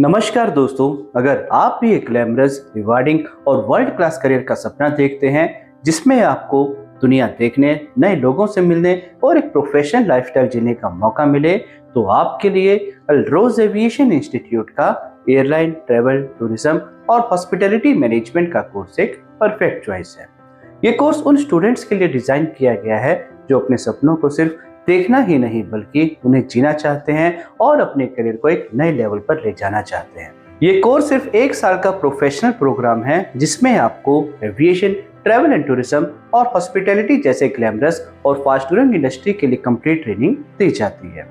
नमस्कार दोस्तों, अगर आप भी एक ग्लैमरस, रिवार्डिंग और वर्ल्ड क्लास करियर का सपना देखते हैं जिसमें आपको दुनिया देखने, नए लोगों से मिलने और एक प्रोफेशनल लाइफस्टाइल जीने का मौका मिले, तो आपके लिए अल्रोज एविएशन इंस्टीट्यूट का एयरलाइन, ट्रैवल, टूरिज्म और हॉस्पिटैलिटी मैनेजमेंट का कोर्स एक परफेक्ट चॉइस है। ये कोर्स उन स्टूडेंट्स के लिए डिजाइन किया गया है जो अपने सपनों को सिर्फ देखना ही नहीं बल्कि उन्हें जीना चाहते हैं और अपने करियर को एक नए लेवल पर ले जाना चाहते हैं। ये कोर्स सिर्फ 1 साल का प्रोफेशनल प्रोग्राम है जिसमें आपको एविएशन, ट्रैवल एंड टूरिज्म और हॉस्पिटैलिटी जैसे ग्लैमरस और फास्ट ग्रोइंग इंडस्ट्री के लिए कंप्लीट ट्रेनिंग दी जाती है।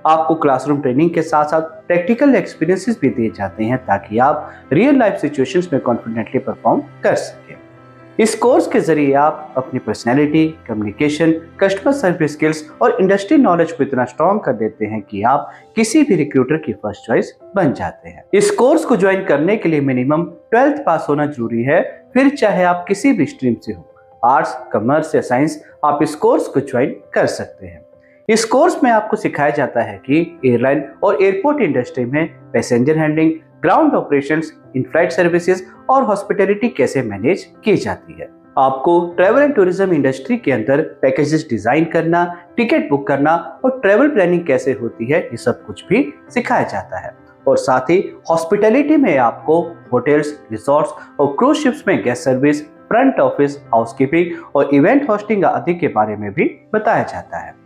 आपको क्लासरूम ट्रेनिंग के साथ साथ प्रैक्टिकल एक्सपीरियंसेस भी दिए जाते हैं ताकि आप रियल लाइफ सिचुएशंस में कॉन्फिडेंटली परफॉर्म कर सकें। इस कोर्स के जरिए आप अपनी personality, communication, customer service skills और इंडस्ट्री नॉलेज को इतना स्ट्रॉन्ग कर देते हैं कि आप किसी भी रिक्रूटर की फर्स्ट चॉइस बन जाते हैं। इस कोर्स को ज्वाइन करने के लिए मिनिमम 12th पास होना जरूरी है, फिर चाहे आप किसी भी स्ट्रीम से हो, आर्ट्स, कॉमर्स या साइंस, आप इस कोर्स को ज्वाइन कर सकते हैं। इस कोर्स में आपको सिखाया जाता है कि एयरलाइन और एयरपोर्ट इंडस्ट्री में passenger handling, ground operations, in flight services और हॉस्पिटैलिटी कैसे मैनेज की जाती है। आपको ट्रैवल एंड टूरिज्म इंडस्ट्री के अंदर पैकेजेस डिजाइन करना, टिकट बुक करना और ट्रैवल प्लानिंग कैसे होती है, ये सब कुछ भी सिखाया जाता है। और साथ ही हॉस्पिटैलिटी में आपको होटल्स, रिसोर्ट्स और क्रूज शिप्स में guest service, front office, housekeeping और इवेंट होस्टिंग आदि के बारे में भी बताया जाता है।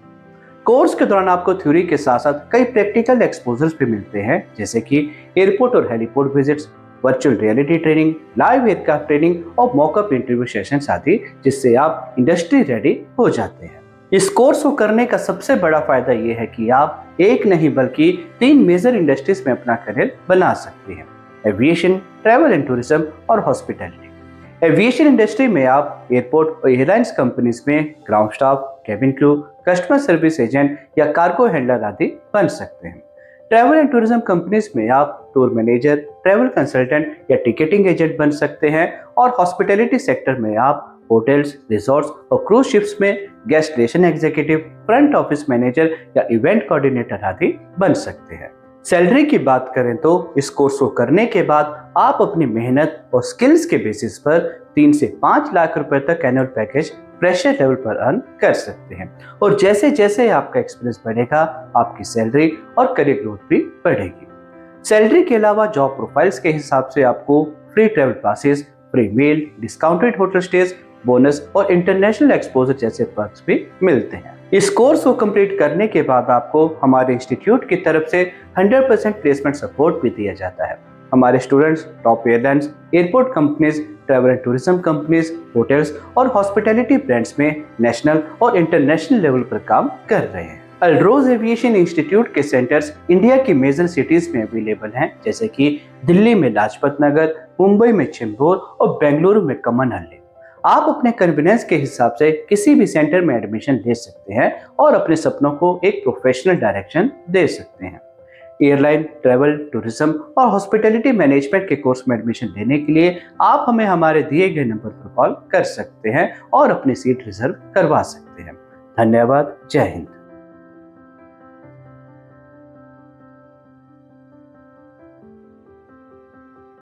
कोर्स के दौरान आपको थ्योरी के साथ साथ कई प्रैक्टिकल एक्सपोजर्स भी मिलते हैं, जैसे कि एयरपोर्ट और heliport visits, virtual reality training, live aircraft training और मॉकअप इंटरव्यू सेशंस आदि, जिससे आप इंडस्ट्री रेडी हो जाते हैं। इस कोर्स को करने का सबसे बड़ा फायदा यह है कि आप एक नहीं बल्कि 3 मेजर इंडस्ट्रीज में अपना करियर बना सकते हैं: एविएशन, ट्रैवल एंड टूरिज्म और हॉस्पिटैलिटी। एविएशन इंडस्ट्री में आप एयरपोर्ट और एयरलाइंस कंपनीज में ground staff, cabin crew, customer service agent या कार्गो हैंडलर आदि बन सकते हैं। ट्रैवल एंड टूरिज्म कंपनीज में आप टूर मैनेजर, ट्रैवल कंसल्टेंट या टिकटिंग एजेंट बन सकते हैं। और हॉस्पिटैलिटी सेक्टर में आप होटल्स, रिसोर्ट्स और क्रूज शिप्स में guest relation executive, front office manager या इवेंट कोऑर्डिनेटर आदि बन सकते हैं। सैलरी की बात करें तो इस कोर्स को करने के बाद आप अपनी मेहनत और स्किल्स के बेसिस पर 3 से 5 लाख रुपए तक एनुअल पैकेज फ्रेशर लेवल पर अर्न कर सकते हैं। और जैसे जैसे आपका एक्सपीरियंस बढ़ेगा, आपकी सैलरी और करियर ग्रोथ भी बढ़ेगी। सैलरी के अलावा जॉब प्रोफाइल्स के हिसाब से आपको free travel passes, free meal, discounted hotel stays, bonus और इंटरनेशनल एक्सपोजर जैसे पर्क्स भी मिलते हैं। इस कोर्स को कंप्लीट करने के बाद आपको हमारे इंस्टीट्यूट की तरफ से 100% प्लेसमेंट सपोर्ट भी दिया जाता है। हमारे students top airlines, airport companies, travel and tourism companies, hotels और हॉस्पिटैलिटी ब्रांड्स में नेशनल और इंटरनेशनल लेवल पर काम कर रहे हैं। अल्रोज एविएशन इंस्टीट्यूट के सेंटर्स इंडिया की मेजर सिटीज में अवेलेबल हैं, जैसे कि दिल्ली में लाजपत नगर, मुंबई में चेंबूर और बेंगलुरु में कमनहल्ली। आप अपने कन्वीनियंस के हिसाब से किसी भी सेंटर में एडमिशन ले सकते हैं और अपने सपनों को एक प्रोफेशनल डायरेक्शन दे सकते हैं। एयरलाइन, ट्रैवल, टूरिज्म और हॉस्पिटैलिटी मैनेजमेंट के कोर्स में एडमिशन लेने के लिए आप हमें हमारे दिए गए नंबर पर कॉल कर सकते हैं और अपनी सीट रिजर्व करवा सकते हैं। धन्यवाद। जय हिंद।